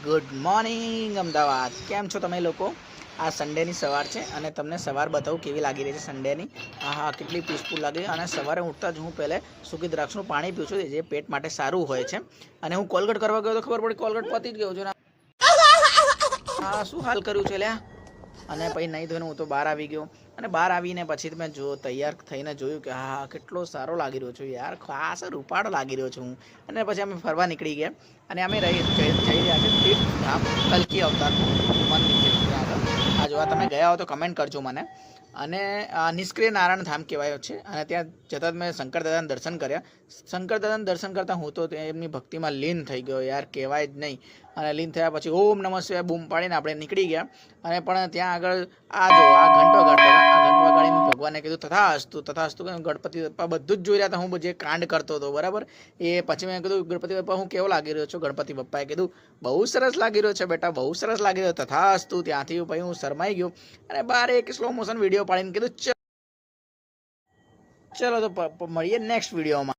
Good morning Ahmedabad. કેમ છો તમે લોકો? આ સન્ડેની સવાર છે અને તમને સવાર બતાવું કેવી લાગી રહી છે સન્ડેની. હા, કેટલી પીસફુલ લાગે. અને સવારે ઉઠતા જ હું પહેલે સૂકી દ્રાક્ષનું પાણી પીઉં છું, જે પેટ માટે સારું હોય છે. અને હું કોલગેટ કરવા ગયો તો ખબર પડી કોલગેટ પતી જ ગયો છે. હા, શું હાલ કર્યું છે લ્યા. અને પછી નહીં ધોઈને હું તો બહાર આવી ગયો. અને બહાર આવીને પછી મેં તૈયાર થઈને જોયું કે હા, કેટલો સારો લાગી રહ્યો છું યાર. ખાસ રૂપાળો લાગી રહ્યો છું હું. અને પછી અમે ફરવા નીકળી ગયા અને અમે જઈ રહ્યા છે તીર્થધામ કલ્કી અવતારનું મંદિર છે આગળ. આ જોવા તમે ગયા હો તો કમેન્ટ કરજો મને. અને નિષ્ક્રિય નારાયણ ધામ કહેવાય છે. અને ત્યાં જતાં મેં શંકર દાદાના દર્શન કર્યા. શંકર દાદાના દર્શન કરતાં હું તો એમની ભક્તિમાં લીન થઈ ગયો યાર, કહેવાય જ નહીં. અને લીન થયા પછી ઓમ નમઃ શિવાય બૂમ પાડીને આપણે નીકળી ગયા. અને પણ ત્યાં આગળ આ ઘંટ વગાડતા હતા. આ ઘંટ વગાડીને ભગવાને કીધું તથાસ્તુ તથાસ્તુ. ગણપતિ બાપ્પા બધું જ જોઈ રહ્યા હતા હું જે કાંડ કરતો હતો, બરાબર. એ પછી મેં કીધું ગણપતિ બાપ્પા હું કેવો લાગી રહ્યો છું? ગણપતિ બાપ્પાએ કીધું બહુ સરસ લાગી રહ્યો છે બેટા, બહુ સરસ લાગી રહ્યો. તથાસ્તુ. ત્યાંથી પછી હું શરમાઈ ગયો અને બહાર એક સ્લો મોશન વિડીયો પાડીને કીધું ચલો તો મળીએ નેક્સ્ટ વિડીયોમાં.